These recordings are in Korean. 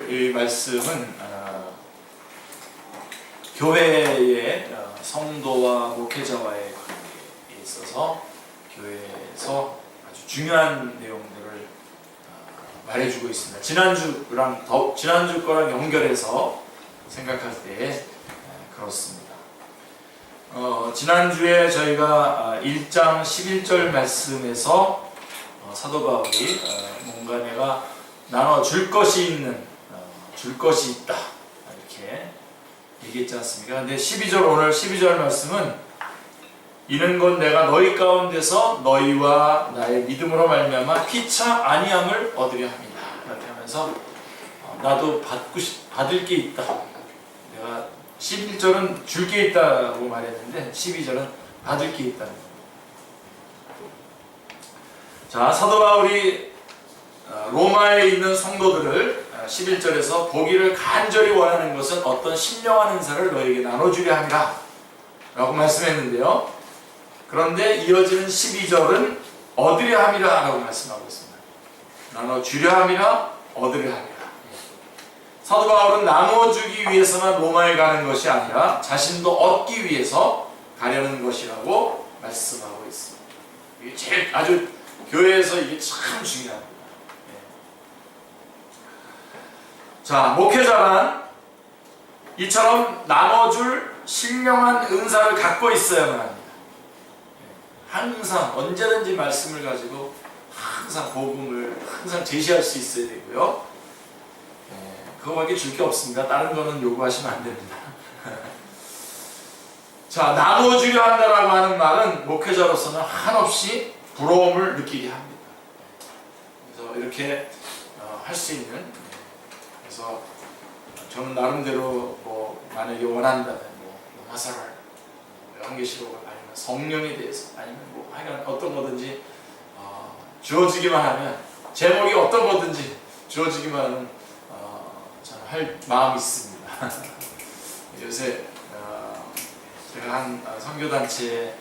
이 말씀은 교회의 성도와 목회자와의 관계에 있어서 교회에서 아주 중요한 내용들을 말해주고 있습니다. 지난주 거랑 연결해서 생각할 때 그렇습니다. 지난주에 저희가 1장 11절 말씀에서 사도 바울이 뭔가 내가 나눠줄 것이 있다 이렇게 얘기했지 않습니까? 근데 오늘 12절 말씀은 이는 곧 내가 너희 가운데서 너희와 나의 믿음으로 말미암아 피차 안위함을 얻으려 합니다. 이렇게 하면서 나도 받을 게 있다. 내가 11절은 줄 게 있다고 말했는데 12절은 받을 게 있다는 겁니다. 자, 사도 바울이 로마에 있는 성도들을 11절에서 보기를 간절히 원하는 것은 어떤 신령한 은사를 너에게 나눠주려 함이라 라고 말씀했는데요. 그런데 이어지는 12절은 얻으려 함이라 라고 말씀하고 있습니다. 나눠주려 함이라, 얻으려 함이라. 사도 바울은 나눠주기 위해서만 로마에 가는 것이 아니라 자신도 얻기 위해서 가려는 것이라고 말씀하고 있습니다. 이게 제일 아주 교회에서 이게 참 중요합니다. 자, 목회자란 이처럼 나눠줄 신령한 은사를 갖고 있어야만 합니다. 항상 언제든지 말씀을 가지고 항상 복음을 항상 제시할 수 있어야 되고요. 그거밖에 줄 게 없습니다. 다른 거는 요구하시면 안 됩니다. 자, 나눠주려 한다라고 하는 말은 목회자로서는 한없이 부러움을 느끼게 합니다. 그래서 이렇게 할 수 있는, 그래서 저는 나름대로 만약에 원한다면 화살을, 요한계시록을 아니면 성령에 대해서 아니면 하여간 어떤 거든지 주어지기만 하면, 제목이 어떤 거든지 주어지기만 하면 저는 할 마음이 있습니다. 요새 제가 한 선교단체에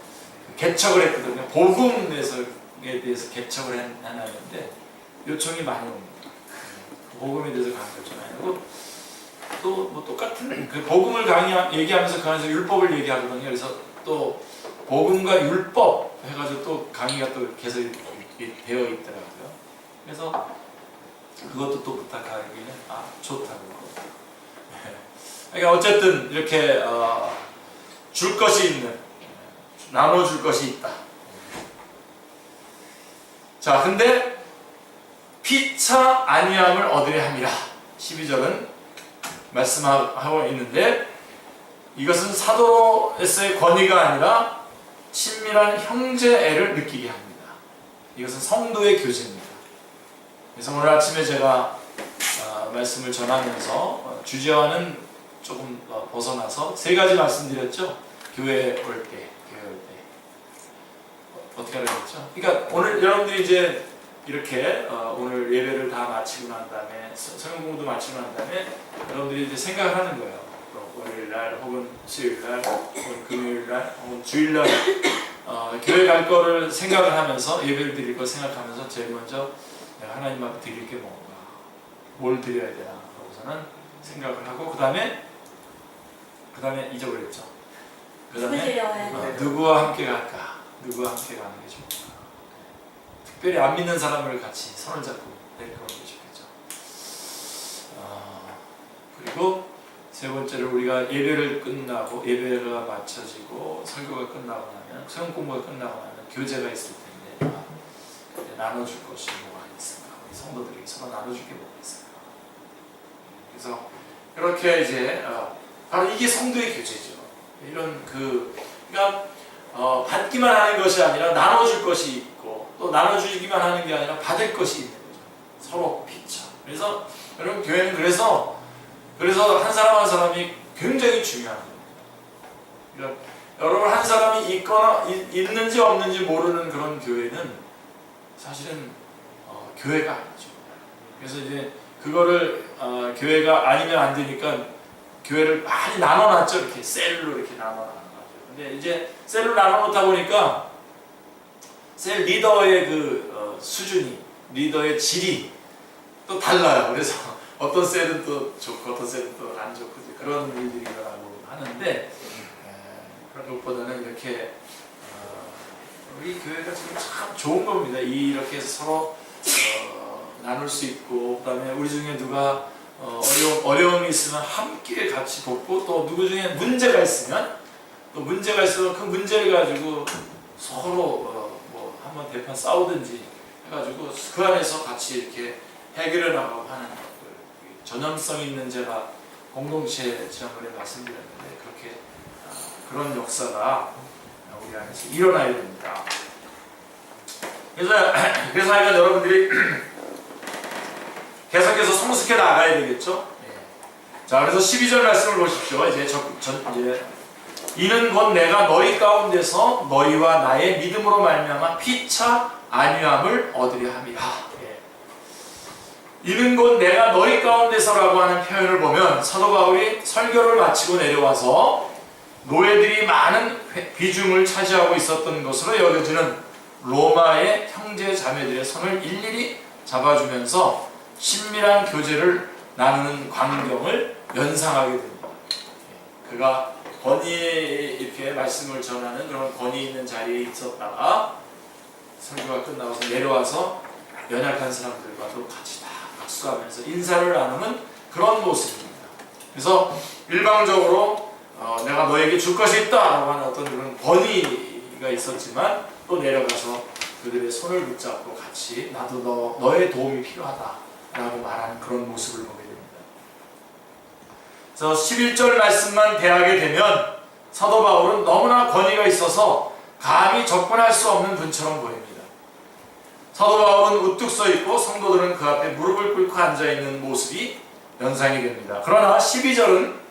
개척을 했거든요. 복음에 대해서 개척을 해놨는데 요청이 많이 옵니다. 복음에 대해서 강조 좀 하고, 또 똑같은 그 복음을 얘기하면서 그 안에서 율법을 얘기하거든요. 그래서 또 복음과 율법 해가지고 또 강의가 또 계속 되어 있더라고요. 그래서 그것도 또 부탁하기는 좋다고. 그러니까 어쨌든 이렇게 줄 것이 있는, 나눠줄 것이 있다. 자, 근데 피차 안위함을 얻으려 함이라 12절은 말씀하고 있는데, 이것은 사도로서의 권위가 아니라 친밀한 형제애를 느끼게 합니다. 이것은 성도의 교제입니다. 그래서 오늘 아침에 제가 말씀을 전하면서 주제와는 조금 벗어나서 세 가지 말씀드렸죠. 교회에 올 때 어떻게 하라고 했죠? 그러니까 오늘 여러분들이 이제 이렇게 오늘 예배를 다 마치고 난 다음에, 성경 공부도 마치고 난 다음에 여러분들이 이제 생각을 하는 거예요. 월요일날 혹은 수요일날 혹은 금요일날 혹은 주일날 교회 갈 거를 생각을 하면서, 예배를 드릴 걸 생각하면서 제일 먼저 내가 하나님 앞에 드릴 게 뭔가, 뭘 드려야 되나 하고서는 생각을 하고, 그 다음에 잊어버렸죠. 그 다음에 누구와 함께 갈까? 누구와 함께 가는 게 좋을까? 특별히 안 믿는 사람을 같이 손을 잡고 데리고 오는 게 좋겠죠. 그리고 세 번째로 우리가 예배를 끝나고, 예배가 마쳐지고 설교가 끝나고 나면, 성경 공부가 끝나고 나면 교제가 있을 텐데 나눠줄 것이 뭐가 있을까? 우리 성도들에게 서로 나눠줄 게 뭐가 있을까? 그래서 이렇게 이제 바로 이게 성도의 교제죠. 이런 그러니까 받기만 하는 것이 아니라 나눠줄 것이 있고, 또 나눠주기만 하는 게 아니라 받을 것이 있는 거죠. 서로 피차. 그래서 여러분, 교회는 그래서 한 사람 한 사람이 굉장히 중요한 겁니다. 그러니까 여러분 한 사람이 있는지 없는지 모르는 그런 교회는 사실은 교회가 아니죠. 그래서 이제 그거를 교회가 아니면 안 되니까 교회를 많이 나눠놨죠. 이렇게 셀로 이렇게 나눠놨죠. 근데 이제 셀로 나눠놓다 보니까 셀 리더의 그 수준이, 리더의 질이 또 달라요. 그래서 어떤 셀은 또 좋고 어떤 셀은 또 안 좋고 그런 일들이 일어나고 하는데 그런 것보다는 이렇게 우리 교회가 지금 참 좋은 겁니다. 이렇게 서로 나눌 수 있고, 그다음에 우리 중에 누가 어려움이 있으면 함께 같이 돕고, 또 누구 중에 문제가 있으면 그 문제를 가지고 서로 뭐 한번 대판 싸우든지 해가지고 그 안에서 같이 이렇게 해결해 나가고 하는 전염성 있는 제가 공동체 지난번에 말씀드렸는데 그렇게 그런 역사가 우리 안에서 일어나야 됩니다. 그래서 하여간 여러분들이 계속해서 성숙해 나가야 되겠죠. 자, 그래서 12절 말씀을 보십시오. 이제 이는 곧 내가 너희 가운데서 너희와 나의 믿음으로 말미암아 피차 안위함을 얻으려 함이라. 이는 곧 내가 너희 가운데서라고 하는 표현을 보면 사도 바울이 설교를 마치고 내려와서 노예들이 많은 비중을 차지하고 있었던 것으로 여겨지는 로마의 형제 자매들의 손을 일일이 잡아주면서 친밀한 교제를 나누는 광경을 연상하게 됩니다. 그가 권위에 이렇게 말씀을 전하는 그런 권위 있는 자리에 있었다가 설교가 끝나고 내려와서 연약한 사람들과도 같이 다 악수하면서 인사를 나누는 그런 모습입니다. 그래서 일방적으로 내가 너에게 줄 것이 있다라고 하는 어떤 그런 권위가 있었지만 또 내려가서 그들의 손을 붙잡고 같이 나도 너의 도움이 필요하다라고 말하는 그런 모습을 보게 됩니다. 그래서 11절 말씀만 대하게 되면 사도 바울은 너무나 권위가 있어서 감히 접근할 수 없는 분처럼 보입니다. 사도 바울은 우뚝 서 있고 성도들은 그 앞에 무릎을 꿇고 앉아 있는 모습이 연상이 됩니다. 그러나 12절은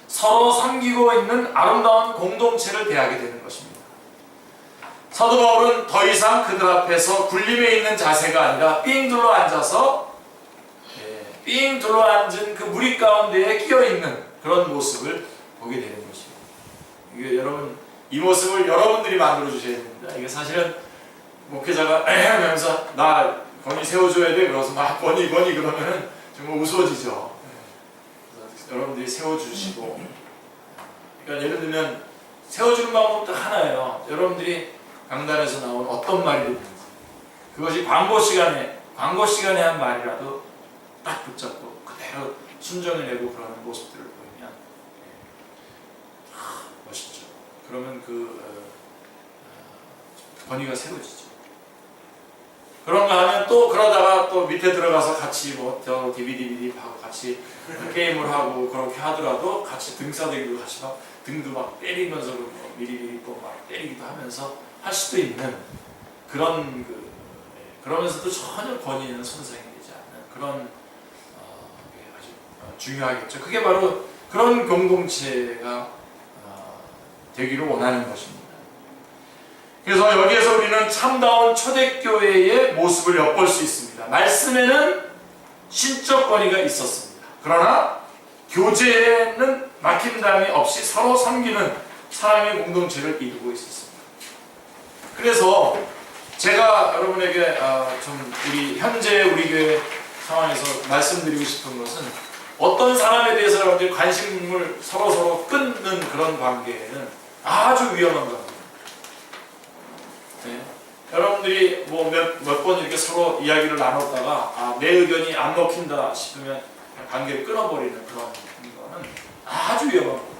서로 섬기고 있는 아름다운 공동체를 대하게 되는 것입니다. 사도 바울은 더 이상 그들 앞에서 굴림에 있는 자세가 아니라 삥 둘러 앉아서 삥 둘러 앉은 그 무리 가운데에 끼어 있는 그런 모습을 보게 되는 것입니다. 이게 여러분, 이 모습을 여러분들이 만들어 주셔야 됩니다. 이게 사실은 목회자가 하면서 나 권위 세워줘야 돼 그래서 막 권위 그러면은 정말 우스워지죠. 여러분들이 세워주시고, 그러니까 예를 들면 세워주는 방법도 하나예요. 여러분들이 강단에서 나온 어떤 말이든지 그것이 광고 시간에 한 말이라도 딱 붙잡고 그대로 순정해내고 그러는 모습들을 보이면 멋있죠. 그러면 권위가 세워지죠. 그런가 하면 또 그러다가 또 밑에 들어가서 같이 DVD 하고 같이 게임을 하고 그렇게 하더라도 같이 등싸대기도 같이 막 등도 막 때리면서 미리미리 또 막 때리기도 하면서 할 수도 있는 그런 그러면서도 전혀 권위는 손상이 되지 않는 그런 아주 중요하겠죠. 그게 바로 그런 공동체가 되기를 원하는 것입니다. 그래서 여기에서 우리는 참다운 초대교회의 모습을 엿볼 수 있습니다. 말씀에는 신적 권위가 있었습니다. 그러나 교제에는 막힘당이 없이 서로 섬기는 사랑의 공동체를 이루고 있었습니다. 그래서 제가 여러분에게 좀 현재 우리 교회 상황에서 말씀드리고 싶은 것은 어떤 사람에 대해서 여러분들이 관심을 서로 끊는 그런 관계에는 아주 위험한 겁니다. 네. 여러분들이 뭐 몇 번 이렇게 서로 이야기를 나눴다가 내 의견이 안 먹힌다 싶으면 관계를 끊어버리는 그런 거는 아주 위험한 겁니다.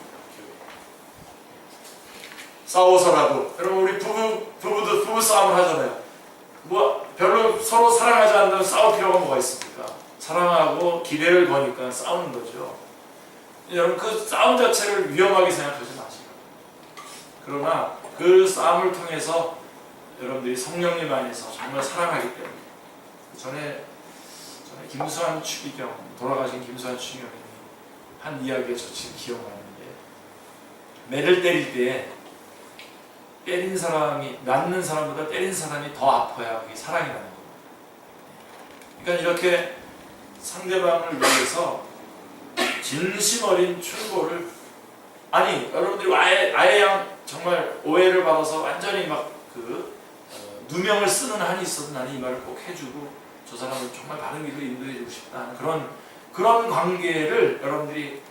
싸워서라도 여러분 우리 부부도 부부 싸움을 하잖아요. 뭐 별로 서로 사랑하지 않는다면 싸울 필요가 뭐가 있습니까? 사랑하고 기대를 거니까 싸우는 거죠. 여러분 그 싸움 자체를 위험하게 생각하지 마시고, 그러나 그 싸움을 통해서 여러분들이 성령님 안에서 정말 사랑하기 때문에 전에 김수환 추기경, 돌아가신 김수환 추기경이 한 이야기가 저 지금 기억나는데, 매를 때릴 때 때린 사람이 맞는 사람보다 때린 사람이 더 아파야 그게 사랑이 나는 거예요. 그러니까 이렇게 상대방을 위해서 진심 어린 충고를, 아니 여러분들이 아예 정말 오해를 받아서 완전히 막 누명을 쓰는 한이 있어도 나는 이 말을 꼭 해주고 저 사람은 정말 바른 길로 인도해 주고 싶다 하는 그런 관계를 여러분들이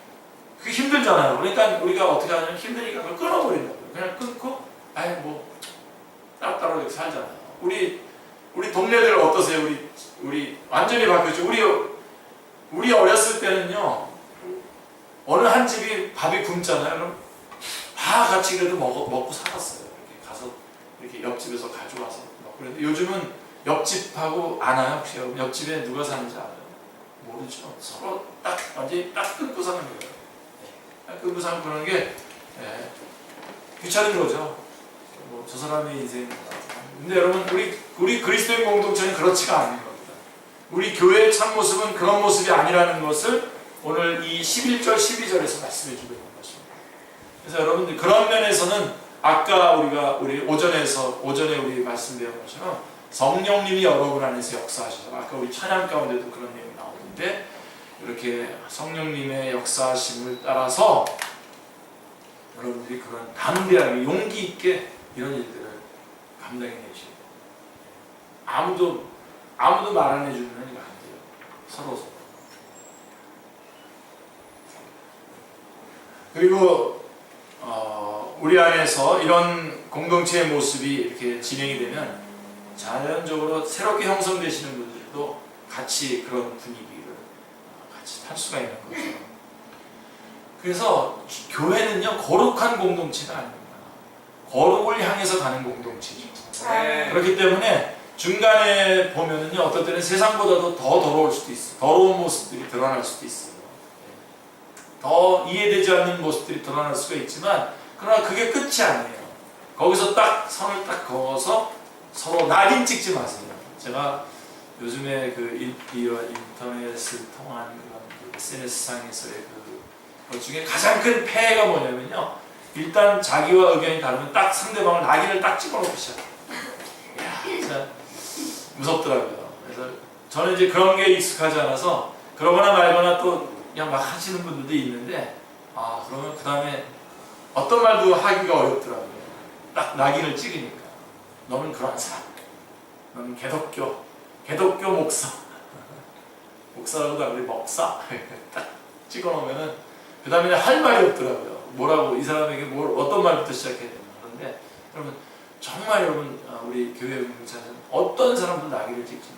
그게 힘들잖아요. 그러니까 우리가 어떻게 하냐면 힘드니까 그걸 끊어버린다고요. 그냥 끊고 아예 뭐 따로따로 이렇게 살잖아요. 우리 동네들 어떠세요? 우리 완전히 바뀌었죠. 우리 어렸을 때는요, 어느 한 집이 밥이 굶잖아요. 그럼 다 같이 그래도 먹고 살았어요. 이렇게 가서 이렇게 옆집에서 가져와서 먹고. 그런데 요즘은 옆집하고 아나요? 혹시 옆집에 누가 사는지 알아요? 모르죠. 서로 완전히 딱 끊고 사는 거예요. 딱 끊고 사는 그런 게 귀찮은 거죠. 뭐 저 사람의 인생입니다. 근데 여러분 우리 그리스도인 공동체는 그렇지가 않은 겁니다. 우리 교회의 참 모습은 그런 모습이 아니라는 것을 오늘 이 11절 12절에서 말씀해 주고 있는 것입니다. 그래서 여러분들 그런 면에서는 아까 우리 오전에 우리 말씀 배운 것처럼 성령님이 여러분 안에서 역사하셔서 아까 우리 찬양 가운데도 그런 내용이 나오는데 이렇게 성령님의 역사하심을 따라서 여러분들이 그런 담대하게 용기 있게 이런 일들을 감당해내시고 아무도 말 안 해주면 이거 안 돼요. 서로. 그리고 우리 안에서 이런 공동체의 모습이 이렇게 진행이 되면 자연적으로 새롭게 형성되시는 분들도 같이 그런 분위기를 같이 탈 수가 있는 거죠. 그래서 교회는요 거룩한 공동체가 아닙니다. 거룩을 향해서 가는 공동체죠. 네. 그렇기 때문에 중간에 보면은요 어떨 때는 세상보다도 더 더러울 수도 있어요. 더러운 모습들이 드러날 수도 있어요. 더 이해되지 않는 모습들이 드러날 수가 있지만 그러나 그게 끝이 아니에요. 거기서 딱 선을 딱 그어서 서로 낙인 찍지 마세요. 제가 요즘에 그 인터넷을 통한 그런 SNS상에서의 그 중에 가장 큰 폐해가 뭐냐면요. 일단 자기와 의견이 다르면 딱 상대방을 낙인을 딱 찍어놓고 시작해요. 이야, 진짜 무섭더라고요. 그래서 저는 이제 그런 게 익숙하지 않아서 그러거나 말거나 또 그냥 막 하시는 분들도 있는데 그러면 그 다음에 어떤 말도 하기가 어렵더라고요. 딱 낙인을 찍으니까 너는 그런 사람, 너는 개독교 목사 목사라고도 안 돼, 먹사 딱 찍어놓으면은 그 다음에 할 말이 없더라고요. 뭐라고 이 사람에게 어떤 말부터 시작해야 되나. 그런데 여러분 정말 여러분 우리 교회 공동체는 어떤 사람도 낙인을 찍지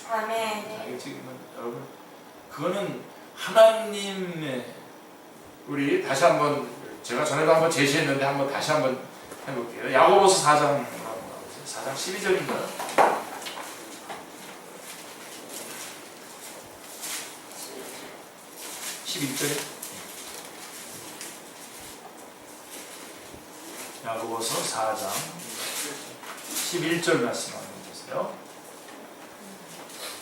마. 아멘. 낙인을 찍으면 여러분 그거는 하나님의 우리 다시 한번 제가 전에도 한번 제시했는데 한번 다시 한번 해볼게요. 야고보서 4장 한번 가보세요. 4장 12절인가요? 11절에 야고보서 4장 11절 말씀 한번 보세요.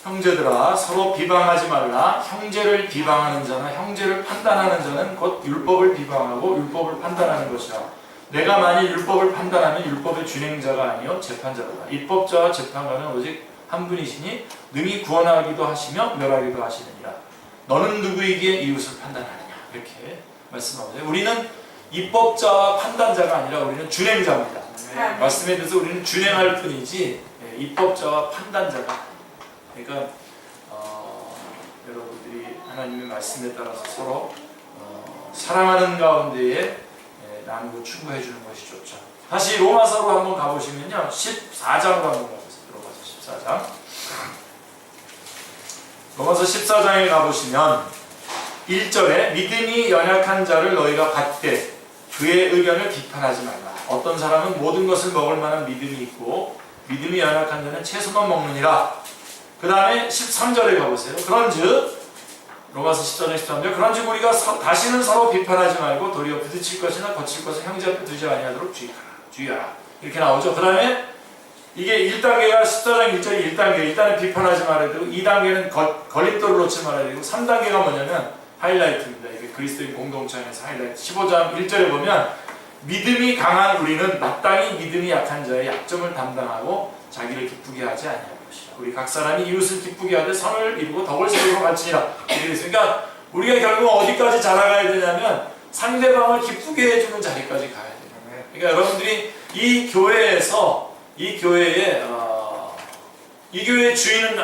형제들아 서로 비방하지 말라. 형제를 비방하는 자나 형제를 판단하는 자는 곧 율법을 비방하고 율법을 판단하는 것이라. 내가 만일 율법을 판단하면 율법의 준행자가 아니요 재판자로다. 입법자와 재판관은 오직 한 분이시니 능히 구원하기도 하시며 멸하기도 하시느니라. 너는 누구에게 이웃을 판단하느냐. 이렇게 말씀하고요. 우리는 입법자와 판단자가 아니라 우리는 준행자입니다. 말씀에 대해서 우리는 준행할 뿐이지 입법자와 판단자가. 그러니까 여러분들이 하나님의 말씀에 따라서 서로 사랑하는 가운데에 나누고 충고해 주는 것이 좋죠. 다시 로마서로 한번 가보시면요. 14장으로 한번 가보세요. 로마서 14장. 로마서 14장에 가보시면 1절에 믿음이 연약한 자를 너희가 받되 그의 의견을 비판하지 말라. 어떤 사람은 모든 것을 먹을 만한 믿음이 있고 믿음이 연약한 자는 채소만 먹느니라. 그 다음에 13절에 가보세요. 그런즉 로마서 10장 13절 그런즉 우리가 다시는 서로 비판하지 말고 도리어 부딪힐 것이나 거칠 것을 형제 앞에 두지 아니하도록 주의하라. 이렇게 나오죠. 그 다음에 이게 1단계가 14장 1절이 1단계 일단은 비판하지 말아야 되고 2단계는 걸림돌을 놓지 말아야 되고 3단계가 뭐냐면 하이라이트입니다. 이게 그리스도인 공동체 안에서 하이라이트 15장 1절에 보면 믿음이 강한 우리는 마땅히 믿음이 약한 자의 약점을 담당하고 자기를 기쁘게 하지 아니할 것이라. 우리 각 사람이 이웃을 기쁘게 하되 선을 이루고 덕을 세우고 갈지니라. 그러니까 우리가 결국 어디까지 자라가야 되냐면 상대방을 기쁘게 해주는 자리까지 가야 돼요. 그러니까 여러분들이 이 교회의 주인은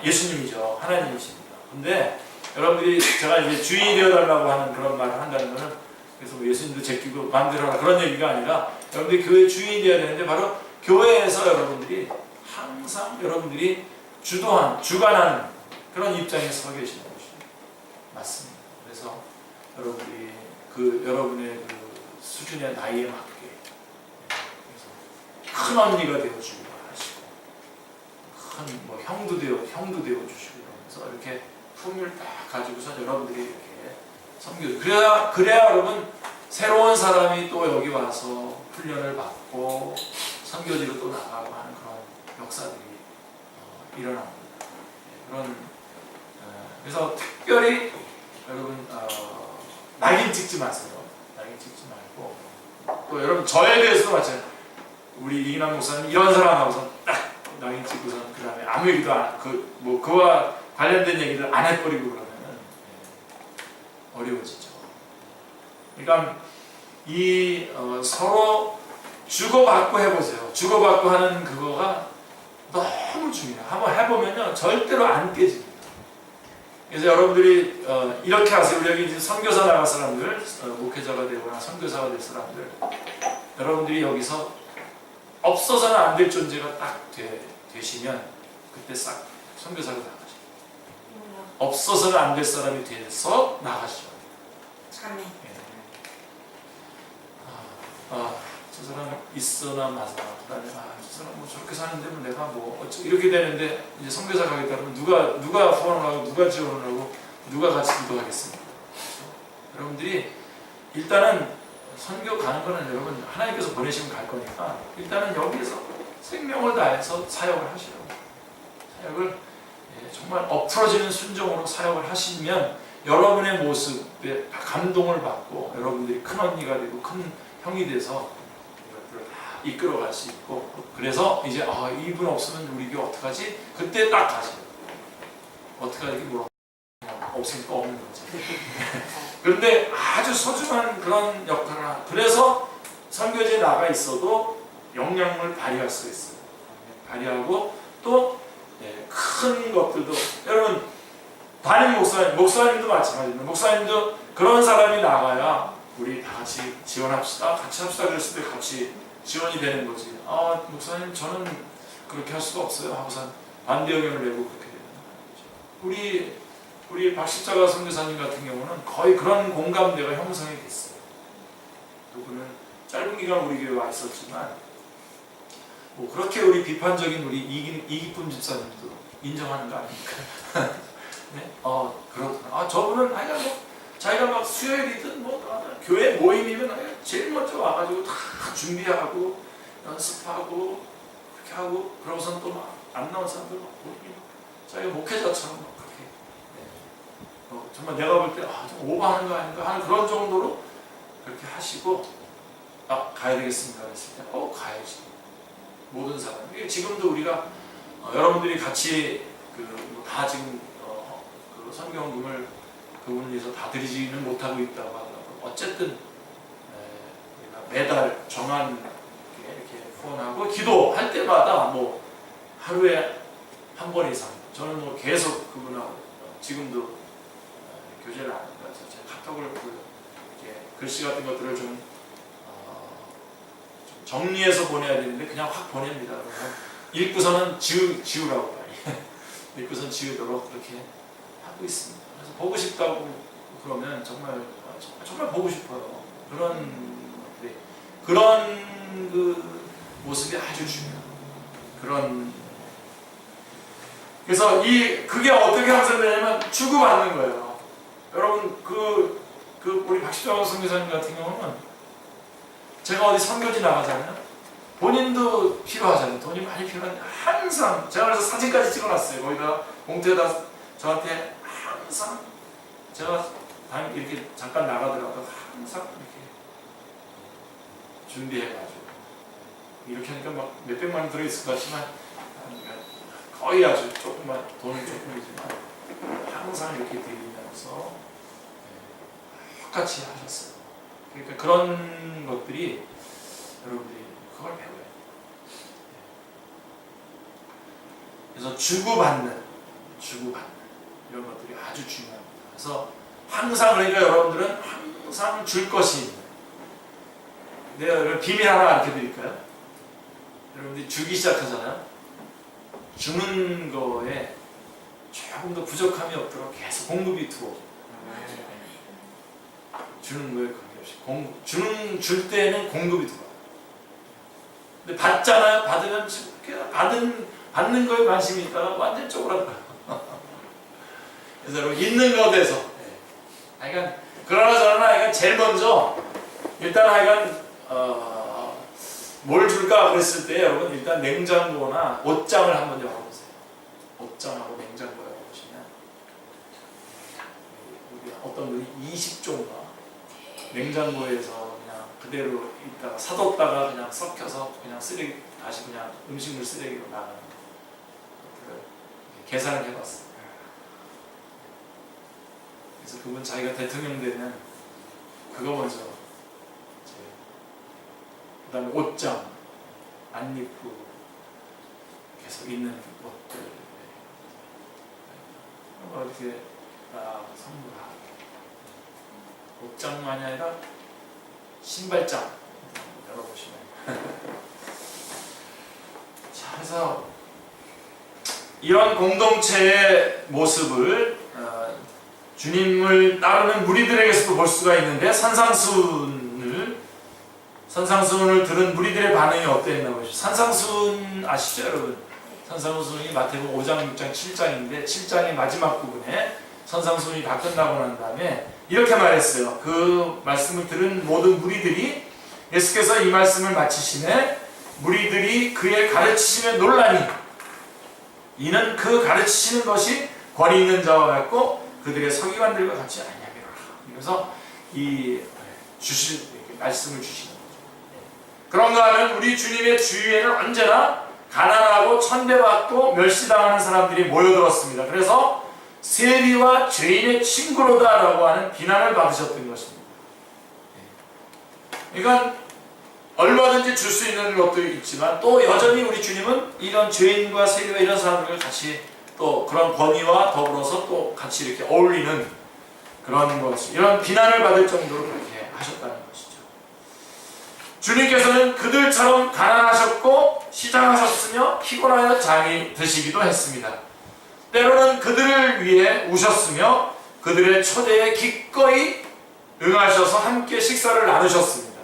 예수님이죠. 하나님이십니다. 근데 여러분들이 제가 이제 주인이 되어달라고 하는 그런 말을 한다는 거는 그래서 뭐 예수님도 제끼고 마음대로 하라 그런 얘기가 아니라 여러분들이 교회 주인이 되어야 되는데 바로 교회에서 여러분들이 항상 여러분들이 주관하는 그런 입장에 서 계시는 것이 맞습니다. 그래서 여러분들이 여러분의 그 수준의 나이에 맞게 그래서 큰 언니가 되어주기도 하시고 큰 뭐 형도 되어주시고 그러면서 이렇게 품을 딱 가지고서 여러분들이 이렇게 섬겨. 그래야 여러분 새로운 사람이 또 여기 와서 훈련을 받고 선교지로 또 나가고 하는 그런 역사들이 일어납니다. 그래서 특별히 여러분 낙인 찍지 마세요. 낙인 찍지 말고 또 여러분 저에 대해서도 마찬가지예요. 우리 이기남 목사님 이런 사람하고서 딱 낙인 찍고서 그 다음에 아무 얘기도 그와 관련된 얘기를 안 해버리고 그러면은 어려워지죠. 그러니까 서로 주고받고 해보세요. 주고받고 하는 그거가 너무 중요해요. 한번 해보면요 절대로 안 깨집니다. 그래서 여러분들이 이렇게 하세요. 우리 여기 이제 선교사 나갈 사람들, 목회자가 되거나 선교사가 될 사람들, 여러분들이 여기서 없어서는 안 될 존재가 딱 되시면 그때 싹 선교사로 나가시죠. 없어서는 안 될 사람이 돼서 나가시죠. 아멘. 저 사람 있으나 마서나 그다음에 저 사람 뭐 저렇게 사는데 뭐 내가 뭐 이렇게 되는데 이제 선교사 가겠다 그러면 누가 후원을 하고 누가 지원을 하고 누가 같이 기도하겠습니까? 그렇죠? 여러분들이 일단은 선교 가는 거는 여러분 하나님께서 보내시면 갈 거니까 일단은 여기에서 생명을 다해서 사역을 하시라고. 사역을 정말 엎어지는 순종으로 사역을 하시면 여러분의 모습에 감동을 받고 여러분들이 큰 언니가 되고 큰 형이 돼서 이것들을 다 이끌어갈 수 있고 그래서 이제 이분 없으면 우리 교회 어떡하지? 그때 딱 가세요. 어떡하지? 물어 없으니까 없는 거지. 그런데 아주 소중한 그런 역할을 그래서 선교지에 나가 있어도 영향을 발휘할 수 있어요. 발휘하고 또 큰 것들도 여러분 담임 목사님도 마찬가지입니다. 목사님도 그런 사람이 나가야 우리 다 같이 지원합시다. 같이 합시다. 그랬을 때 같이 지원이 되는 거지. 목사님 저는 그렇게 할 수가 없어요. 하고서 반대 의견을 내고 그렇게 되는 거죠. 우리 박십자가 선교사님 같은 경우는 거의 그런 공감대가 형성이 됐어요. 그분은 짧은 기간 우리 교회에 와 있었지만 뭐 그렇게 우리 비판적인 우리 이기쁨 집사님도 인정하는 거 아닙니까? 네? 그렇구나. 저분은 하여간 뭐 자기가 막 수요일이든 교회 모임이면 제일 먼저 와가지고 다 준비하고 연습하고 그렇게 하고 그러고선 또 막 안 나온 사람들 막 자기가 목회자처럼 막 그렇게 정말 내가 볼 때 좀 오버하는 거 아닌가 하는 그런 정도로 그렇게 하시고 가야 되겠습니다 했을 때 가야지. 모든 사람. 지금도 우리가 여러분들이 같이 다 지금 그 선경금을 그분을 위해서 다 드리지는 못하고 있다고 하더라고요. 어쨌든 매달 정한 이렇게 후원하고 기도할 때마다 뭐 하루에 한 번 이상 저는 뭐 계속 그분하고 지금도 교제를 하는 거라서 제가 카톡을 이렇게 글씨 같은 것들을 좀 정리해서 보내야 되는데 그냥 확 보냅니다. 읽고서는 지우라고 읽고선 지우도록 그렇게 하고 있습니다. 그래서 보고 싶다고 그러면 정말 보고 싶어요. 그런 그 모습이 아주 중요해요. 그래서 그게 어떻게 형성되냐면 주고받는 거예요. 여러분 우리 박시정 선교사님 같은 경우는 제가 어디 선교지 나가잖아요. 본인도 필요하잖아요. 돈이 많이 필요한데 항상 제가 그래서 사진까지 찍어놨어요. 거기다 봉투에다 저한테 항상 제가 이렇게 잠깐 나가더라도 항상 이렇게 준비해가지고 이렇게 하니까 막 몇백만 원 들어있을 것 같지만 거의 아주 조금만 돈은 조금이지만 항상 이렇게 드리면서 똑같이 하셨어요. 그러니까 그런 것들이 여러분들이 그걸 배워요. 그래서 주고받는 주고받는 이런 것들이 아주 중요합니다. 그래서 항상 그러니까 여러분들은 항상 줄 것이 있는. 내가 여러분 비밀 하나 알려드릴까요? 여러분들이 주기 시작하잖아요. 주는 거에 조금 더 부족함이 없도록 계속 공급이 들어오죠. 주는 거에 관계없이 줄 때는 공급이 들어와요. 근데 받잖아요. 받으면 받는 거에 관심이 있다가 완전 쪼그라들어요. 그래서 여러분 있는 것에서 하여간 그러나 저러나 하여간 제일 먼저 일단 하여간 뭘 줄까 그랬을 때 여러분 일단 냉장고나 옷장을 한번 열어보세요. 옷장하고 냉장고 열어보시면 어떤 분이 20조인가 냉장고에서 그냥 그대로 있다가 사뒀다가 그냥 썩혀서 그냥 쓰레기 다시 그냥 음식물 쓰레기로 나가는 것들을 계산을 해봤어요. 그래서 그분 자기가 대통령 되면 그거 먼저 그 다음에 옷장 안 입고 계속 있는 옷들 이렇게 선물하고 옷장만이 아니라 신발장 열어보시면 자, 그래서 이런 공동체의 모습을 주님을 따르는 무리들에게서도 볼 수가 있는데 산상수훈을 들은 무리들의 반응이 어땠나 보시죠. 산상수훈 아시죠 여러분? 산상수훈이 마태복음 5장, 6장, 7장인데 7장의 마지막 부분에 산상수훈이 다 끝나고 난 다음에 이렇게 말했어요. 그 말씀을 들은 모든 무리들이 예수께서 이 말씀을 마치시매 무리들이 그의 가르치심에 놀라니 이는 그 가르치시는 것이 권위 있는 자와 같고 그들의 서기관들과 같이 아니하리라. 그래서 말씀을 주시는 거죠. 그런가 하면 우리 주님의 주위에는 언제나 가난하고 천대받고 멸시당하는 사람들이 모여들었습니다. 그래서 세리와 죄인의 친구로다라고 하는 비난을 받으셨던 것입니다. 그러니까 얼마든지 줄 수 있는 것도 있지만 또 여전히 우리 주님은 이런 죄인과 세리와 이런 사람들을 같이 또 그런 권위와 더불어서 또 같이 이렇게 어울리는 그런 것, 이런 비난을 받을 정도로 그렇게 하셨다는 것이죠. 주님께서는 그들처럼 가난하셨고 시장하셨으며 피곤하여 잠이 드시기도 했습니다. 때로는 그들을 위해 우셨으며 그들의 초대에 기꺼이 응하셔서 함께 식사를 나누셨습니다.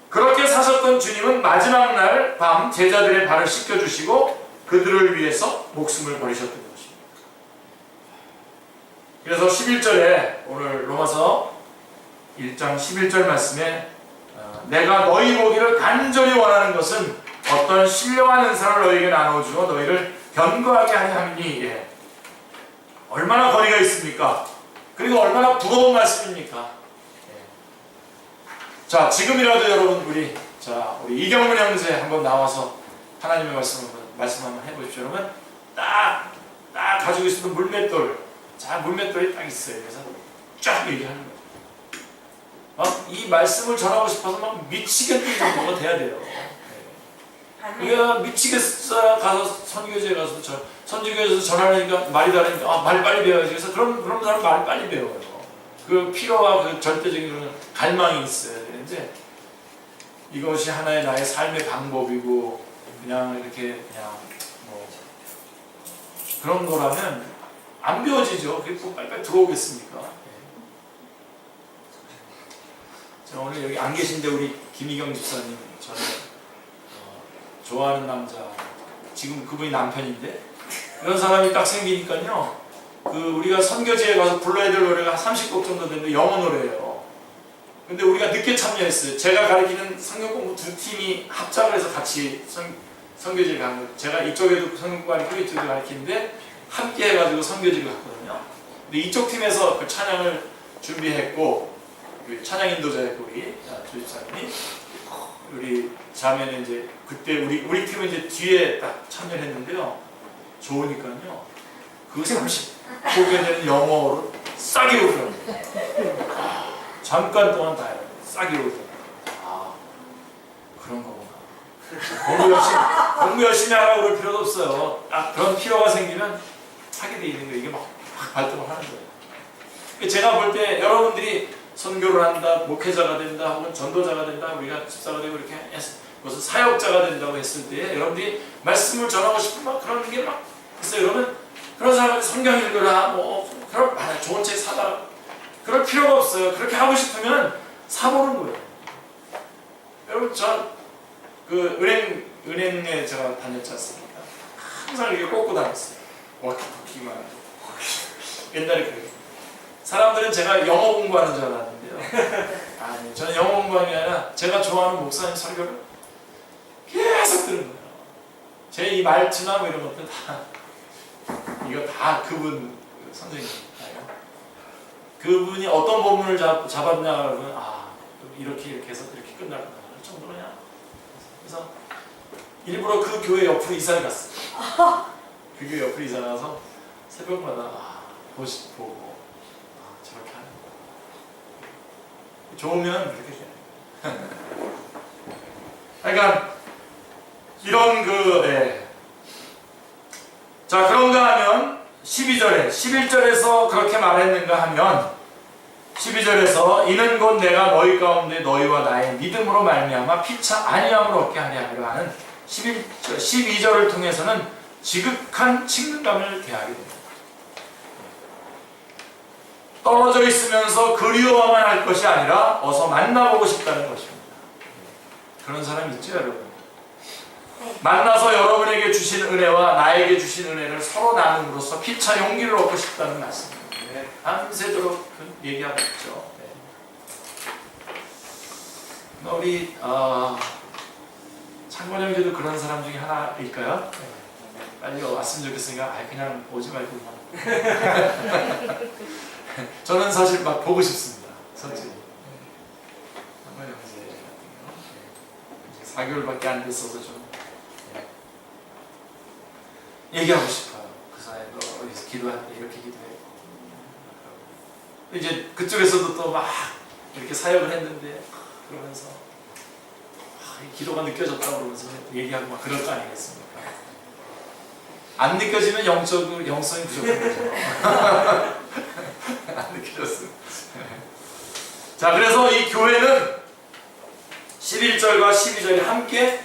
그렇게 사셨던 주님은 마지막 날 밤 제자들의 발을 씻겨주시고 그들을 위해서 목숨을 버리셨던 것입니다. 그래서 11절에 오늘 로마서 1장 11절 말씀에 내가 너희 보기를 간절히 원하는 것은 어떤 신령한 은사를 너희에게 나눠주어 너희를 견고하게 하려 함이니 얼마나 권위가 있습니까? 그리고 얼마나 부러운 말씀입니까? 자, 지금이라도 여러분 우리 이경문 형제 한번 나와서 하나님의 말씀 한번 해보십시오. 여러분 딱 가지고 있었던 물맷돌, 물맷돌이 딱 있어요. 그래서 쫙 얘기하는 거예요. 이 말씀을 전하고 싶어서 막 미치겠는 정도가 돼야 돼요. 우리가 미치겠어 가서 선교지에 가서 선교지에서 전하니까 말이 다르니까 말 빨리 배워야지. 그래서 그런 사람 말 빨리 배워요. 그 필요와 그 절대적인 그런 갈망이 있어야 되는데 이것이 하나의 나의 삶의 방법이고 그냥 이렇게 뭐 그런 거라면 안 배워지죠. 그게 또 빨리빨리 들어오겠습니까? 자, 오늘 여기 안 계신데 우리 김희경 집사님 저는 좋아하는 남자 지금 그분이 남편인데 이런 사람이 딱 생기니까요. 우리가 선교지에 가서 불러야 될 노래가 30곡 정도 되는데 영어 노래예요. 근데 우리가 늦게 참여했어요. 제가 가르치는 성경공부 두 팀이 합작을 해서 같이 선교지를 간 거예요. 제가 이쪽에도 성경공부 가르치고 이쪽에도 가르치는데 함께 해가지고 선교지를 갔거든요. 근데 이쪽 팀에서 그 찬양을 준비했고 찬양 인도자였고 우리 조집사님이 우리 자매는 이제 그때 우리 팀은 이제 뒤에 딱 참여를 했는데요. 좋으니까요. 그 30곡에 되는 영어로 싸게 오더라고요. 잠깐 동안 다 싸게 오더라고요. 그런 거구나. 공부 열심히 하라고 그럴 필요도 없어요. 딱 그런 필요가 생기면 하게 돼 있는 거예요. 이게 막 발동을 하는 거예요. 제가 볼 때 여러분들이 선교를 한다, 목회자가 된다, 혹은 전도자가 된다, 우리가 집사가 되고 이렇게 무슨 사역자가 된다고 했을 때 여러분들이 말씀을 전하고 싶은 막 그런 게 막 있어요. 여러분 그런 사람한테 성경 읽으라, 뭐 그런 좋은 책 사다, 그럴 필요가 없어요. 그렇게 하고 싶으면 사보는 거예요. 여러분 저 그 은행에 제가 다녔지 않습니까? 항상 이렇게 꽂고 다녔어요. 워키토키만 하고. 옛날에 그래요. 사람들은 제가 영어 공부하는 줄 알았는데요. 아니, 저는 영어 공부하는 게 아니라 제가 좋아하는 목사님 설교를 계속 들은 거예요. 제 이 말투나 뭐 이런 것들 다 이거 다 그분 선생님이에요. 그분이 어떤 본문을 잡았냐 그러면 이렇게 해서 이렇게 끝나구나 할 정도냐. 그래서 일부러 그 교회 옆으로 이사를 갔어요. 그 교회 옆으로 이사 가서 새벽마다 보고 저렇게 하는 거야. 좋으면 그렇게 돼요. 그러니까 이런 자, 그런가 하면 12절에 11절에서 그렇게 말했는가 하면 12절에서 이는 곧 내가 너희 가운데 너희와 나의 믿음으로 말미암아 피차 아니함을 얻게 하려 하는 12절을 통해서는 지극한 친근감을 대하게 됩니다. 떨어져 있으면서 그리워만 할 것이 아니라 어서 만나보고 싶다는 것입니다. 그런 사람 있죠, 여러분? 만나서 여러분에게 주신 은혜와 나에게 주신 은혜를 서로 나눔으로써 피차 용기를 얻고 싶다는 말씀입니다. 밤새도록 얘기하고 있죠. 우리 창권 형제도 그런 사람 중에 하나일까요? 빨리 왔으면 좋겠으니까 그냥 오지 말고만. 저는 사실 막 보고 싶습니다. 솔직히. 창권 형제 같은 경우 4개월밖에 안 됐어서 좀 얘기하고 싶어요. 그 사이에 너 어디서 기도할 때 이렇게 기도해. 이제 그쪽에서도 또 막 이렇게 사역을 했는데 그러면서 기도가 느껴졌다 그러면서 얘기하고 막 그럴 거 아니겠습니까? 안 느껴지면 영성이 부족한 거죠. 안 느껴졌습니다. 자, 그래서 이 교회는 11절과 12절이 함께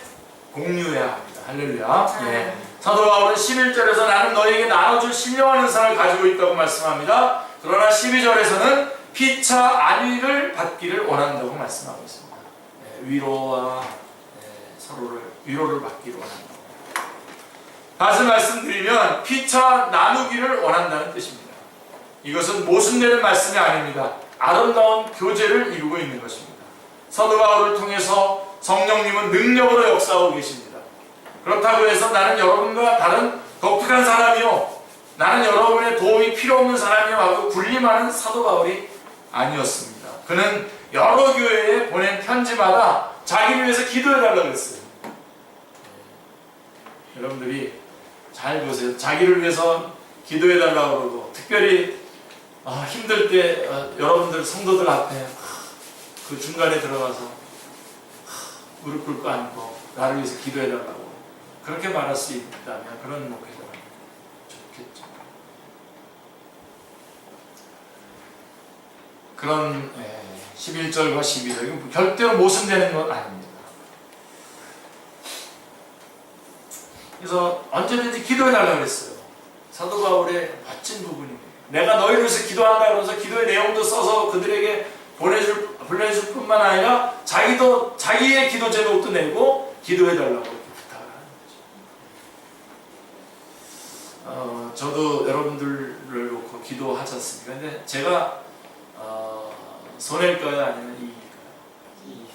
공유해야 합니다. 할렐루야. 네. 사도 바울은 11절에서 나는 너희에게 나눠줄 신령한 은사를 가지고 있다고 말씀합니다. 그러나 12절에서는 피차 안위를 받기를 원한다고 말씀하고 있습니다. 위로와 서로를 위로를 받기를 원한다고. 다시 말씀드리면 피차 나누기를 원한다는 뜻입니다. 이것은 모순되는 말씀이 아닙니다. 아름다운 교제를 이루고 있는 것입니다. 사도 바울을 통해서 성령님은 능력으로 역사하고 계십니다. 그렇다고 해서 나는 여러분과 다른 독특한 사람이요, 나는 여러분의 도움이 필요 없는 사람이요 하고 군림하는 사도 바울이 아니었습니다. 그는 여러 교회에 보낸 편지마다 자기를 위해서 기도해달라고 했어요. 여러분들이 잘 보세요. 자기를 위해서 기도해달라고 그러고, 특별히 힘들 때 여러분들 성도들 앞에 그 중간에 들어가서 무릎 꿇고 앉고 나를 위해서 기도해달라고 그렇게 말할 수 있다면 그런 목회자가 좋겠죠. 그런 11절과 12절 이건 절대로 모순되는 건 아닙니다. 그래서 언제든지 기도해달라고 그랬어요. 사도 바울의 멋진 부분입니다. 내가 너희를 위해서 기도한다 그러면서 기도의 내용도 써서 그들에게 보내줄 뿐만 아니라 자기의 기도 제목도 내고 기도해달라고 이렇게 부탁을 하는 거죠. 저도 여러분들을 놓고 기도하지 않습니까? 근데 제가 손해일까요? 아니면 이익일까요?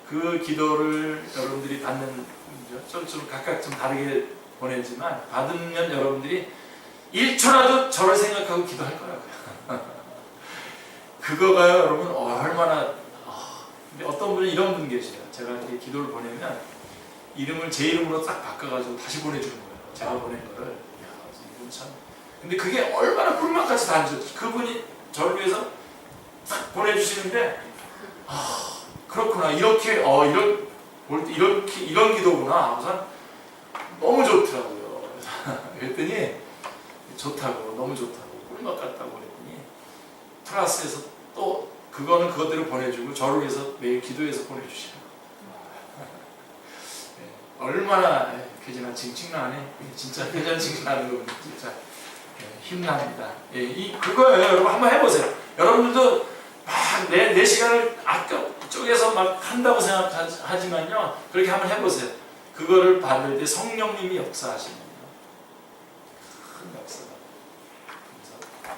그 기도를 여러분들이 받는 좀 각각 좀 다르게 보내지만 받으면 여러분들이 1초라도 저를 생각하고 기도할 거라고요. 그거가요, 여러분 얼마나 근데 어떤 분은 이런 분 계세요. 제가 이렇게 기도를 보내면 이름을 제 이름으로 딱 바꿔가지고 다시 보내주는 거예요. 제가 보낸 거를. 이분 참. 근데 그게 얼마나 꿀맛같이 단지 그분이 저를 위해서 딱 보내주시는데 그렇구나 이렇게 이런 기도구나. 우선 너무 좋더라고요. 그랬더니 좋다고, 너무 좋다고, 꿀맛 같다고 그랬더니 플러스에서 또 그거는 그것대로 보내주고 저를 위해서 매일 기도해서 보내주시라고. 얼마나 그지나 징징나네. 진짜 회전 징징나는 거 진짜 힘납니다. 그거예요. 여러분 한번 해보세요. 여러분들도 막 내 시간을 아까 쪼개서 막 한다고 생각하지만요. 그렇게 한번 해보세요. 그거를 받을 때 성령님이 역사하시는 큰 역사가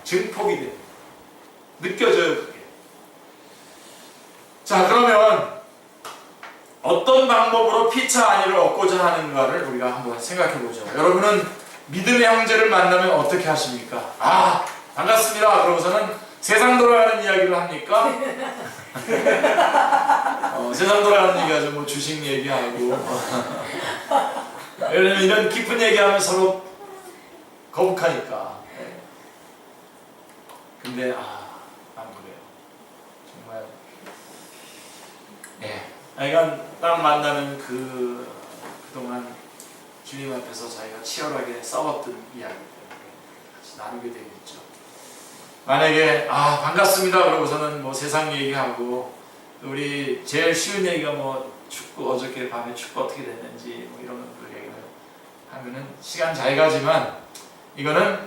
증폭이 돼요. 느껴져요, 그게. 자, 그러면 어떤 방법으로 피차 안위를 얻고자 하는가를 우리가 한번 생각해 보죠. 여러분은 믿음의 형제를 만나면 어떻게 하십니까? 아, 반갑습니다. 그러고서는 세상 돌아가는 이야기를 합니까? 세상 돌아가는 얘기하죠. 뭐 주식 얘기하고. 왜냐면 이런 깊은 얘기하면 서로 거북하니까. 근데 안 그래요. 정말. 그러니까 딱 만나는 그동안 주님 앞에서 자기가 치열하게 싸웠던 이야기들 같이 나누게 되겠죠. 만약에 반갑습니다 그러고서는 뭐 세상 얘기하고 우리 제일 쉬운 얘기가 뭐 축구 어저께 밤에 축구 어떻게 됐는지 뭐 이런 그 얘기를 하면은 시간 잘 가지만 이거는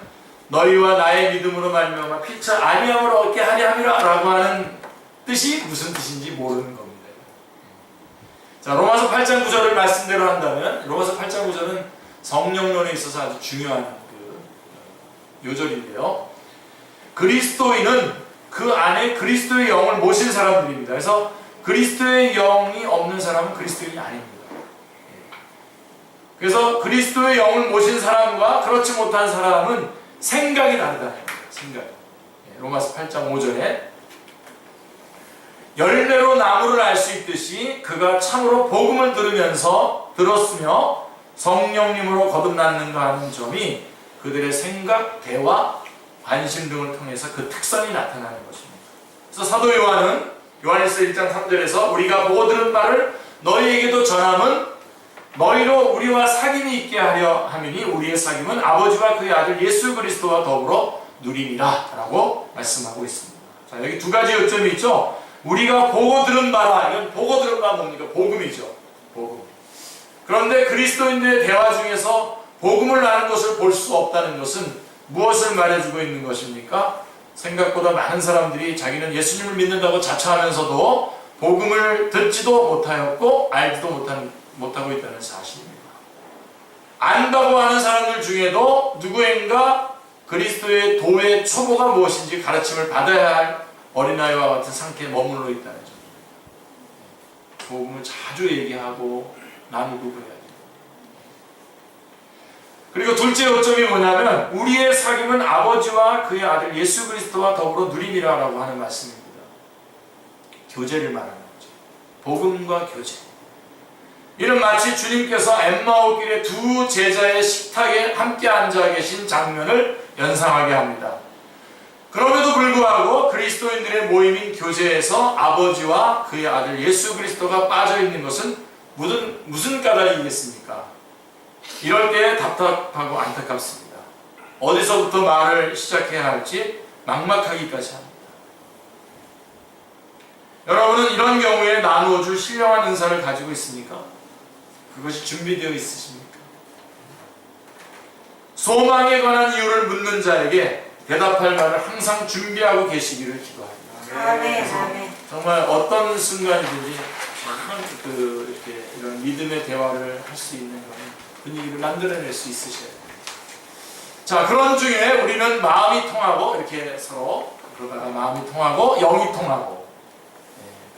너희와 나의 믿음으로 말미암아 피차 안위함을 얻게 하려 함이라라고 하는 뜻이 무슨 뜻인지 모르는 겁니다. 자, 로마서 8장 9절을 말씀대로 한다면 로마서 8장 9절은 성령론에 있어서 아주 중요한 요절인데요. 그리스도인은 그 안에 그리스도의 영을 모신 사람들입니다. 그래서 그리스도의 영이 없는 사람은 그리스도인이 아닙니다. 그래서 그리스도의 영을 모신 사람과 그렇지 못한 사람은 생각이 다르다는 겁니다. 생각이. 로마서 8장 5절에 열매로 나무를 알 수 있듯이 그가 참으로 복음을 들었으며 성령님으로 거듭났는가 하는 점이 그들의 생각, 대화, 관심 등을 통해서 그 특성이 나타나는 것입니다. 그래서 사도 요한은 요한일서 1장 3절에서 우리가 보고 들은 말을 너희에게도 전함은 너희로 우리와 사귐이 있게 하려 함이니 우리의 사귐은 아버지와 그의 아들 예수 그리스도와 더불어 누림이라 라고 말씀하고 있습니다. 자, 여기 두 가지 요점이 있죠. 우리가 보고 들은 바라. 이건 보고 들은 바가 뭡니까? 복음이죠. 복음. 그런데 그리스도인들의 대화 중에서 복음을 아는 것을 볼 수 없다는 것은 무엇을 말해주고 있는 것입니까? 생각보다 많은 사람들이 자기는 예수님을 믿는다고 자처하면서도 복음을 듣지도 못하였고 알지도 못하고 있다는 사실입니다. 안다고 하는 사람들 중에도 누구인가 그리스도의 도의 초보가 무엇인지 가르침을 받아야 할 어린아이와 같은 상태에 머물러 있다는 점입니다. 복음을 자주 얘기하고 나누고 그래야 돼요. 그리고 둘째 요점이 뭐냐면 우리의 사귐은 아버지와 그의 아들 예수 그리스도와 더불어 누림이라고 하는 말씀입니다. 교제를 말하는 거죠. 복음과 교제. 이는 마치 주님께서 엠마오길의 두 제자의 식탁에 함께 앉아 계신 장면을 연상하게 합니다. 그럼에도 불구하고 그리스도인들의 모임인 교제에서 아버지와 그의 아들 예수 그리스도가 빠져있는 것은 무슨 까닭이겠습니까? 이럴 때 답답하고 안타깝습니다. 어디서부터 말을 시작해야 할지 막막하기까지 합니다. 여러분은 이런 경우에 나누어줄 신령한 은사를 가지고 있습니까? 그것이 준비되어 있으십니까? 소망에 관한 이유를 묻는 자에게 대답할 말을 항상 준비하고 계시기를 기도합니다. 아멘. 정말 어떤 순간이든지 이렇게 이런 믿음의 대화를 할 수 있는 분위기를 만들어낼 수 있으셔야 돼요. 자, 그런 중에 우리는 마음이 통하고 이렇게 서로 그러다가 마음이 통하고 영이 통하고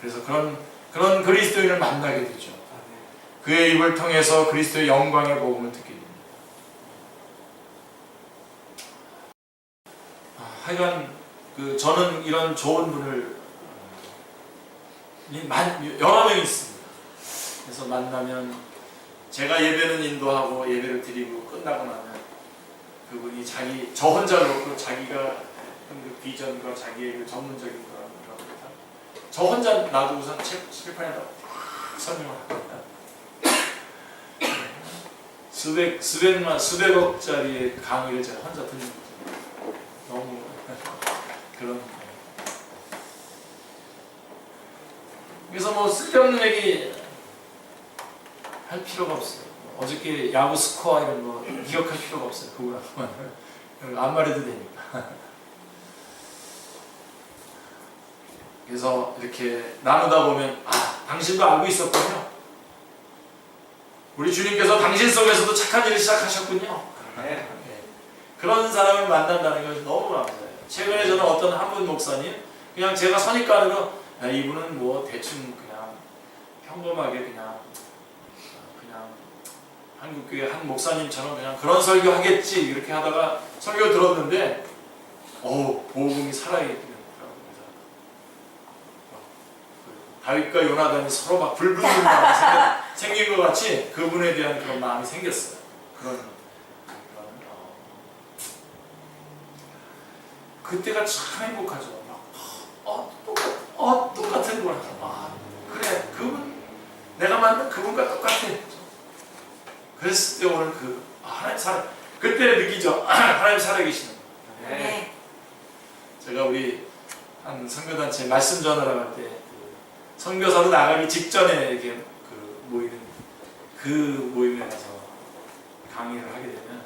그래서 그런 그리스도인을 만나게 되죠. 그의 입을 통해서 그리스도의 영광의 복음을 듣게 됩니다. 하여간 저는 이런 좋은 분을 여러 명 있습니다. 그래서 만나면 제가 예배는 인도하고 예배를 드리고 끝나고 나면 그분이 저 혼자 그렇고 자기가 그 비전과 자기의 그 전문적인 거라고 저 혼자 놔두고선 칠판에다 설명을 합니다. 수백억짜리의 강의를 제가 혼자 듣는 거죠. 너무 그런. 그래서 뭐 쓸데없는 얘기 할 필요가 없어요. 어저께 야구 스코어 이런 거 기억할 필요가 없어요. 그거 안 말해도 되니까. 그래서 이렇게 나누다 보면 당신도 알고 있었군요. 우리 주님께서 당신 속에서도 착한 일을 시작하셨군요. 네. 그런 사람을 만난다는 것이 너무 감사해요. 최근에 저는 어떤 한분 목사님 그냥 제가 선입관으로 이분은 뭐 대충 그냥 평범하게 그냥 한국교회 한 목사님처럼 그냥 그런 설교 하겠지 이렇게 하다가 설교를 들었는데 복음이 살아있더라고요. 다윗과 요나단이 서로 막 불붙는 마음이 생긴 것 같이 그분에 대한 그런 마음이 생겼어요. 그때가 참 행복하죠. 똑같은 걸 하죠. 그래, 그분 내가 만든 그분과 똑같아. 그랬을 때 오는 하나님 그때 느끼죠. 하나님 살아계시는 거. 네. 제가 우리 한 선교단체 말씀 전하러 갈 때 선교사로 나가기 직전에 이렇게 모임에 가서 강의를 하게 되면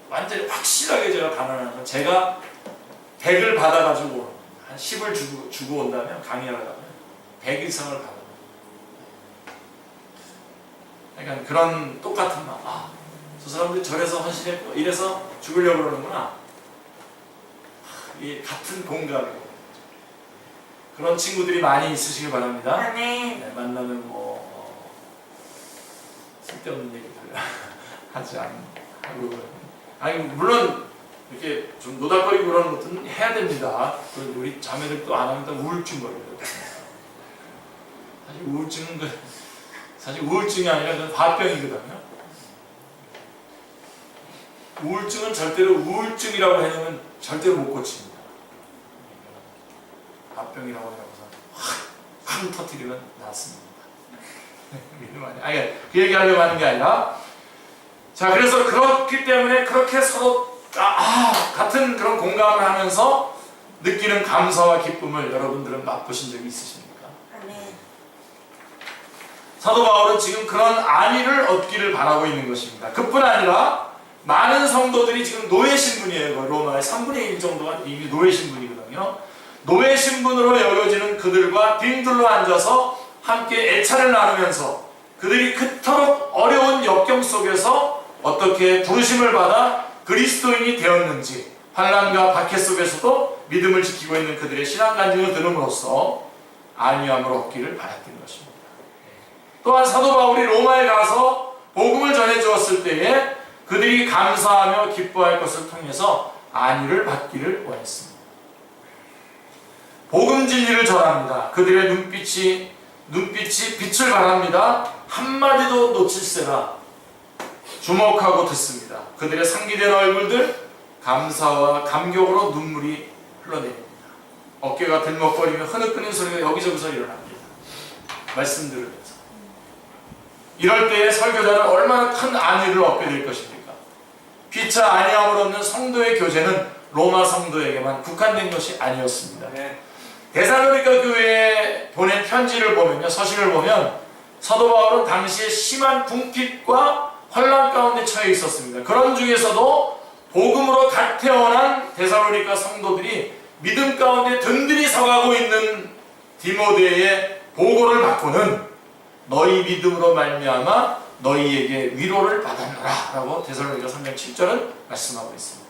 완전히 확실하게 제가 단언하는 건 제가 100을 받아가지고 한 10을 주고 온다면 강의하러 가면 100 이상을 받아요. 그러니까 그런 똑같은 마음. 저 사람들이 저래서 헌신했고 이래서 죽으려고 그러는구나. 이 같은 공감이고 그런 친구들이 많이 있으시길 바랍니다. 네, 만나면 쓸데없는 얘기들 하지 않고 물론 이렇게 좀 노닥거리고 그러는 것들은 해야 됩니다. 우리 자매들 또 안 하면 또 우울증 걸려요. 사실 우울증이 아니라 그건 화병이거든요. 우울증은 절대로 우울증이라고 해놓으면 절대로 못 고칩니다. 화병이라고 해놓고서 확 터뜨리면 낫습니다. 그 얘기하려고 하는 게 아니라 자 그래서 그렇기 때문에 그렇게 서로 같은 그런 공감을 하면서 느끼는 감사와 기쁨을 여러분들은 맛보신 적이 있으십니까? 사도 바울은 지금 그런 안위를 얻기를 바라고 있는 것입니다. 그뿐 아니라 많은 성도들이 지금 노예 신분이에요. 로마의 3분의 1 정도가 이미 노예 신분이거든요. 노예 신분으로 여겨지는 그들과 빙둘러 앉아서 함께 애찬을 나누면서 그들이 그토록 어려운 역경 속에서 어떻게 부르심을 받아 그리스도인이 되었는지 환난과 박해 속에서도 믿음을 지키고 있는 그들의 신앙 간증을 들음으로써 안위함을 얻기를 바랐던 것입니다. 또한 사도 바울이 로마에 가서 복음을 전해 주었을 때에 그들이 감사하며 기뻐할 것을 통해서 안위를 받기를 원했습니다. 복음 진리를 전합니다. 그들의 눈빛이 빛을 발합니다. 한마디도 놓칠세라 주목하고 듣습니다. 그들의 상기된 얼굴들 감사와 감격으로 눈물이 흘러내립니다. 어깨가 들먹거리며 흐느끼는 소리가 여기저기서 일어납니다. 말씀 들으면서 이럴 때에 설교자는 얼마나 큰 안위를 얻게 될 것입니까? 피차 안위함을 얻는 성도의 교제는 로마 성도에게만 국한된 것이 아니었습니다. 데살로니가 교회에 보낸 편지를 보면요, 서신을 보면 사도 바울은 당시에 심한 궁핍과 혼란 가운데 처해 있었습니다. 그런 중에서도 복음으로 갓 태어난 데살로니가 성도들이 믿음 가운데 든든히 서가고 있는 디모데의 보고를 받고는 너희 믿음으로 말미암아 너희에게 위로를 받았노라 라고 데살로니가 3장 7절은 말씀하고 있습니다.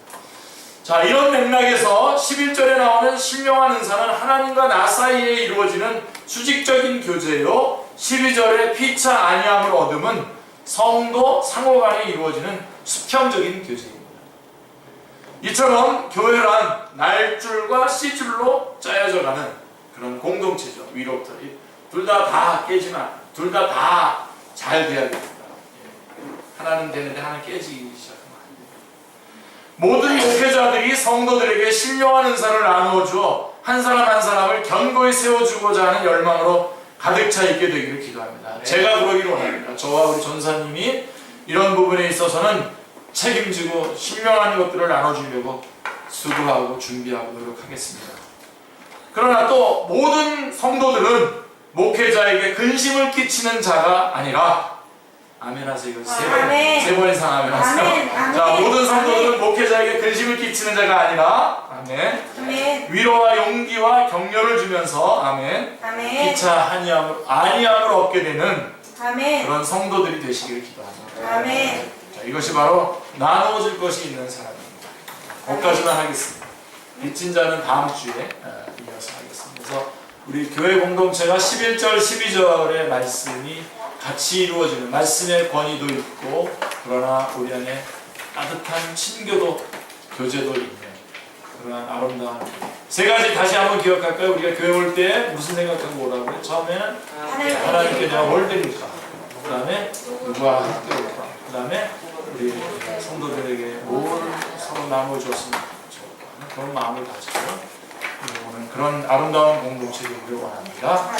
자, 이런 맥락에서 11절에 나오는 신령한 은사는 하나님과 나 사이에 이루어지는 수직적인 교제요, 12절에 피차 안위함을 얻음은 성도 상호간에 이루어지는 수평적인 교제입니다. 이처럼 교회란 날줄과 씨줄로 짜여져가는 그런 공동체죠. 위로부터 둘 다 깨지만 둘 다 잘 돼야 됩니다. 하나는 되는데 하나는 깨지기 시작하면 안 돼요. 모든 목회자들이 성도들에게 신령한 은사를 나누어 주어 한 사람 한 사람을 견고히 세워주고자 하는 열망으로 가득 차 있게 되기를 기도합니다. 제가 그러기를 원합니다. 저와 우리 전사님이 이런 부분에 있어서는 책임지고 신명한 것들을 나눠주려고 수고하고 준비하고 노력하겠습니다. 그러나 또 모든 성도들은 목회자에게 근심을 끼치는 자가 아니라, 아멘 하세요. 이거 세 번 이상 아멘 하세요. 자, 모든 성도들은 목회자에게 근심을 끼치는 자가 아니라, 아멘. 위로와 용기와 격려를 주면서, 아멘. 기차 아니함을 얻게 되는 그런 성도들이 되시기를 기도합니다. 자, 이것이 바로 나누어질 것이 있는 사람입니다. 거기까지만 하겠습니다. 빚진 자는 다음 주에 이어서 하겠습니다. 그래서 우리 교회 공동체가 11절, 12절의 말씀이 같이 이루어지는, 말씀의 권위도 있고 그러나 우리 안에 따뜻한 친교도, 교제도 있는 그러한 아름다운 세 가지 다시 한번 기억할까요? 우리가 교회 올 때 무슨 생각하고 오라고요? 처음에는 하나님께 내가 뭘 드릴까? 그 다음에 누구와 함께 올까? 그 다음에 우리 성도들에게 뭘 서로 나눠줬으면 좋을까? 그런 마음을 가지고 오늘 그런 아름다운 공동체 되기를 원합니다.